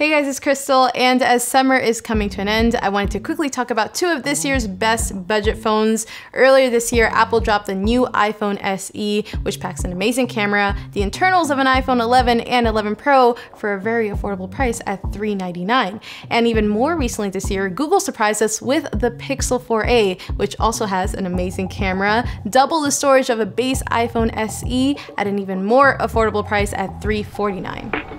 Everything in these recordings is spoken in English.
Hey guys, it's Krystal, and as summer is coming to an end, I wanted to quickly talk about two of this year's best budget phones. Earlier this year, Apple dropped the new iPhone SE, which packs an amazing camera, the internals of an iPhone 11 and 11 Pro for a very affordable price at $399. And even more recently this year, Google surprised us with the Pixel 4a, which also has an amazing camera, double the storage of a base iPhone SE at an even more affordable price at $349.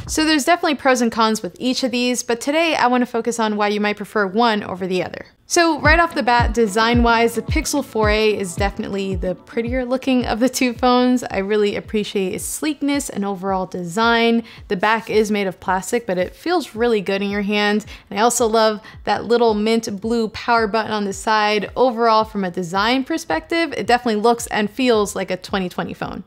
So there's definitely pros and cons with each of these, but today I want to focus on why you might prefer one over the other. So right off the bat, design-wise, the Pixel 4a is definitely the prettier looking of the two phones. I really appreciate its sleekness and overall design. The back is made of plastic, but it feels really good in your hand. And I also love that little mint blue power button on the side. Overall, from a design perspective, it definitely looks and feels like a 2020 phone.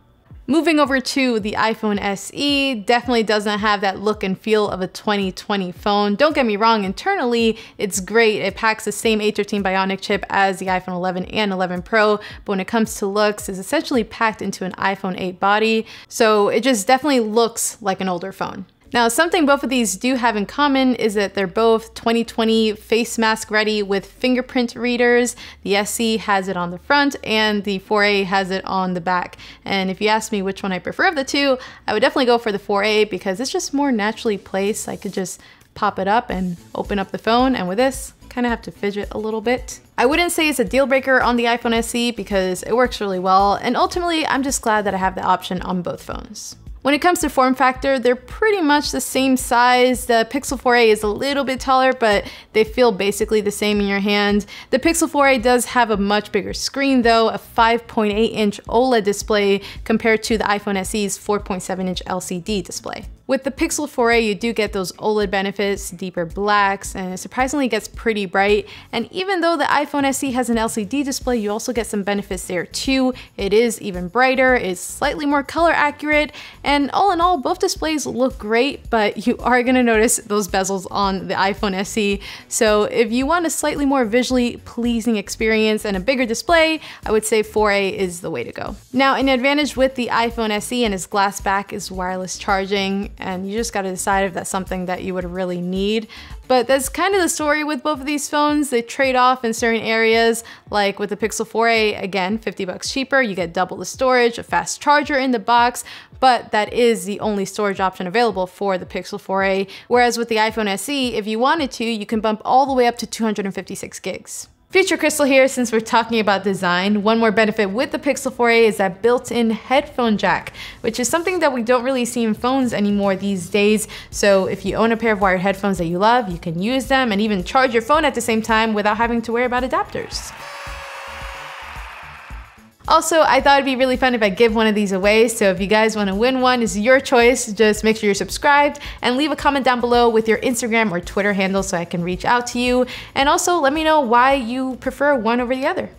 Moving over to the iPhone SE, definitely doesn't have that look and feel of a 2020 phone. Don't get me wrong, internally, it's great. It packs the same A13 Bionic chip as the iPhone 11 and 11 Pro, but when it comes to looks, it's essentially packed into an iPhone 8 body, so it just definitely looks like an older phone. Now, something both of these do have in common is that they're both 2020 face mask ready with fingerprint readers. The SE has it on the front and the 4a has it on the back. And if you ask me which one I prefer of the two, I would definitely go for the 4a because it's just more naturally placed. I could just pop it up and open up the phone, and with this, kind of have to fidget a little bit. I wouldn't say it's a deal breaker on the iPhone SE because it works really well, and ultimately, I'm just glad that I have the option on both phones. When it comes to form factor, they're pretty much the same size. The Pixel 4a is a little bit taller, but they feel basically the same in your hand. The Pixel 4a does have a much bigger screen though, a 5.8-inch OLED display compared to the iPhone SE's 4.7-inch LCD display. With the Pixel 4a, you do get those OLED benefits, deeper blacks, and it surprisingly gets pretty bright. And even though the iPhone SE has an LCD display, you also get some benefits there too. It is even brighter, it's slightly more color accurate, and all in all, both displays look great, but you are gonna notice those bezels on the iPhone SE. So if you want a slightly more visually pleasing experience and a bigger display, I would say 4a is the way to go. Now, an advantage with the iPhone SE and its glass back is wireless charging, and you just gotta decide if that's something that you would really need. But that's kind of the story with both of these phones. They trade off in certain areas, like with the Pixel 4a, again, 50 bucks cheaper, you get double the storage, a fast charger in the box, but that is the only storage option available for the Pixel 4a. Whereas with the iPhone SE, if you wanted to, you can bump all the way up to 256 gigs. Future Krystal here. Since we're talking about design, one more benefit with the Pixel 4a is that built-in headphone jack, which is something that we don't really see in phones anymore these days. So if you own a pair of wired headphones that you love, you can use them and even charge your phone at the same time without having to worry about adapters. Also, I thought it'd be really fun if I give one of these away, so if you guys want to win one, it's your choice. Just make sure you're subscribed and leave a comment down below with your Instagram or Twitter handle so I can reach out to you. And also let me know why you prefer one over the other.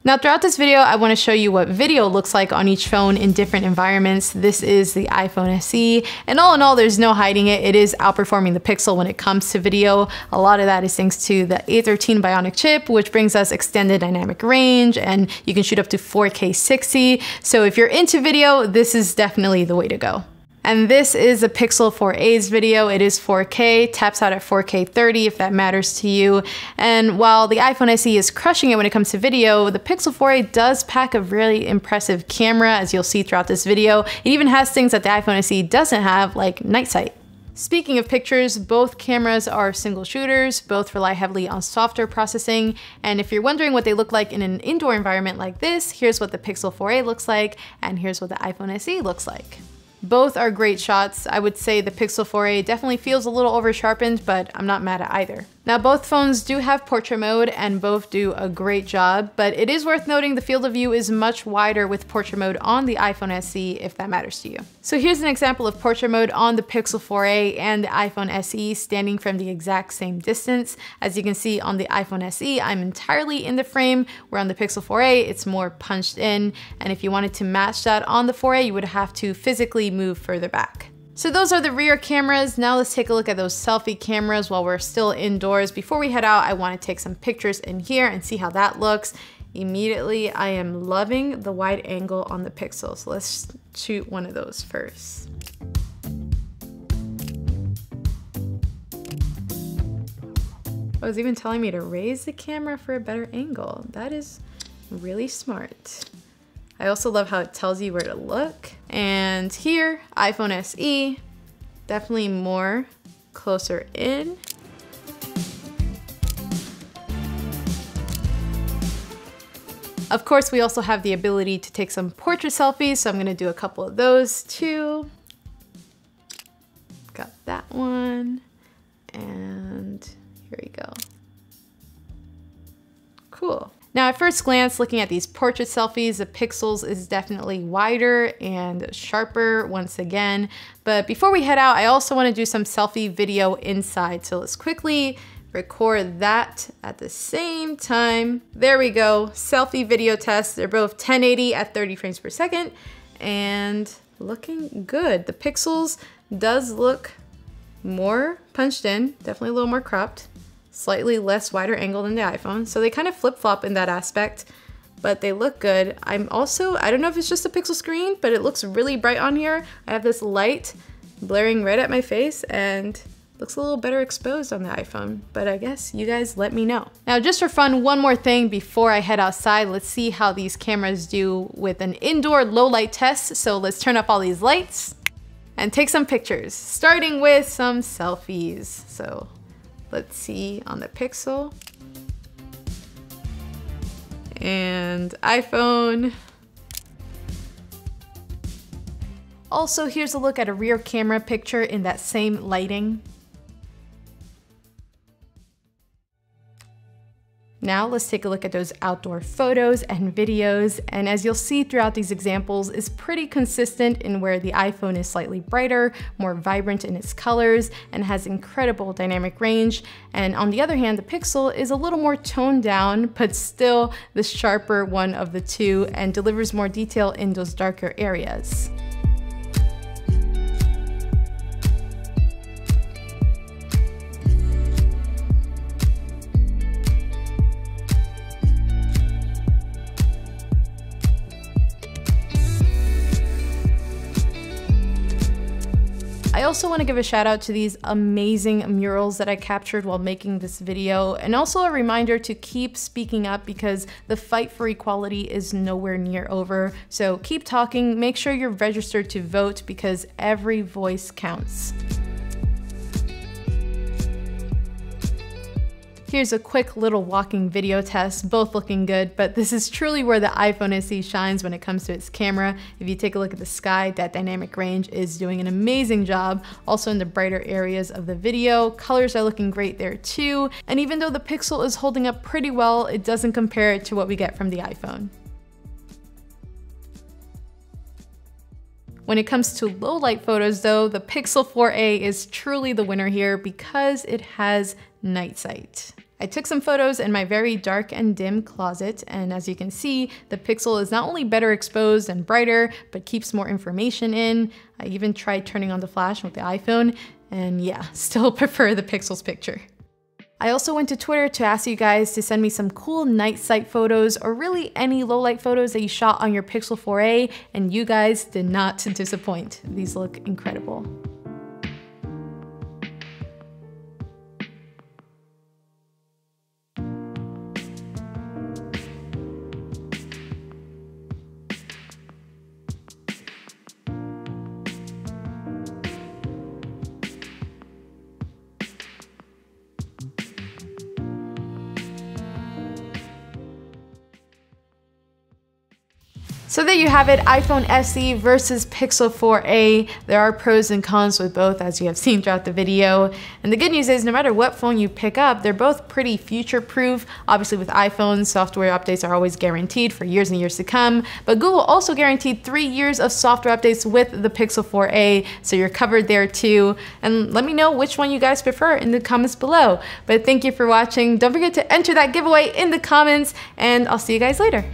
Now, throughout this video, I want to show you what video looks like on each phone in different environments. This is the iPhone SE, and all in all, there's no hiding it. It is outperforming the Pixel when it comes to video. A lot of that is thanks to the A13 Bionic chip, which brings us extended dynamic range, and you can shoot up to 4K 60. So if you're into video, this is definitely the way to go. And this is a Pixel 4a's video. It is 4K, taps out at 4K 30 if that matters to you. And while the iPhone SE is crushing it when it comes to video, the Pixel 4a does pack a really impressive camera, as you'll see throughout this video. It even has things that the iPhone SE doesn't have, like night sight. Speaking of pictures, both cameras are single shooters, both rely heavily on software processing, and if you're wondering what they look like in an indoor environment like this, here's what the Pixel 4a looks like, and here's what the iPhone SE looks like. Both are great shots. I would say the Pixel 4a definitely feels a little over sharpened, but I'm not mad at either. Now, both phones do have portrait mode and both do a great job, but it is worth noting the field of view is much wider with portrait mode on the iPhone SE if that matters to you. So here's an example of portrait mode on the Pixel 4a and the iPhone SE standing from the exact same distance. As you can see on the iPhone SE, I'm entirely in the frame, where on the Pixel 4a, it's more punched in. And if you wanted to match that on the 4a, you would have to physically move further back. So those are the rear cameras. Now let's take a look at those selfie cameras while we're still indoors. Before we head out, I want to take some pictures in here and see how that looks. Immediately, I am loving the wide angle on the Pixel. So let's shoot one of those first. Oh, it's even telling me to raise the camera for a better angle. That is really smart. I also love how it tells you where to look. And here, iPhone SE, definitely more closer in. Of course, we also have the ability to take some portrait selfies, so I'm gonna do a couple of those too. Got that one, and here we go. Cool. Now at first glance, looking at these portrait selfies, the pixels is definitely wider and sharper once again. But before we head out, I also want to do some selfie video inside. So let's quickly record that at the same time. There we go, selfie video test. They're both 1080 at 30 frames per second and looking good. The pixels does look more punched in, definitely a little more cropped. Slightly less wider angle than the iPhone. So they kind of flip-flop in that aspect, but they look good. I don't know if it's just a Pixel screen, but it looks really bright on here. I have this light blaring right at my face and looks a little better exposed on the iPhone, but I guess you guys let me know. Now, just for fun, one more thing before I head outside. Let's see how these cameras do with an indoor low light test. So let's turn off all these lights and take some pictures, starting with some selfies. So let's see on the Pixel and iPhone. Also, here's a look at a rear camera picture in that same lighting. Now let's take a look at those outdoor photos and videos, and as you'll see throughout these examples, is pretty consistent in where the iPhone is slightly brighter, more vibrant in its colors, and has incredible dynamic range. And on the other hand, the Pixel is a little more toned down, but still the sharper one of the two and delivers more detail in those darker areas. I also want to give a shout out to these amazing murals that I captured while making this video, and also a reminder to keep speaking up because the fight for equality is nowhere near over. So keep talking, make sure you're registered to vote because every voice counts. Here's a quick little walking video test, both looking good, but this is truly where the iPhone SE shines when it comes to its camera. If you take a look at the sky, that dynamic range is doing an amazing job. Also in the brighter areas of the video, colors are looking great there too. And even though the Pixel is holding up pretty well, it doesn't compare to what we get from the iPhone. When it comes to low light photos though, the Pixel 4a is truly the winner here because it has night sight. I took some photos in my very dark and dim closet, and as you can see, the Pixel is not only better exposed and brighter, but keeps more information in. I even tried turning on the flash with the iPhone, and yeah, still prefer the Pixel's picture. I also went to Twitter to ask you guys to send me some cool night sight photos or really any low light photos that you shot on your Pixel 4a, and you guys did not disappoint. These look incredible. So there you have it, iPhone SE versus Pixel 4a. There are pros and cons with both, as you have seen throughout the video. And the good news is no matter what phone you pick up, they're both pretty future-proof. Obviously with iPhones, software updates are always guaranteed for years and years to come. But Google also guaranteed 3 years of software updates with the Pixel 4a, so you're covered there too. And let me know which one you guys prefer in the comments below. But thank you for watching. Don't forget to enter that giveaway in the comments, and I'll see you guys later.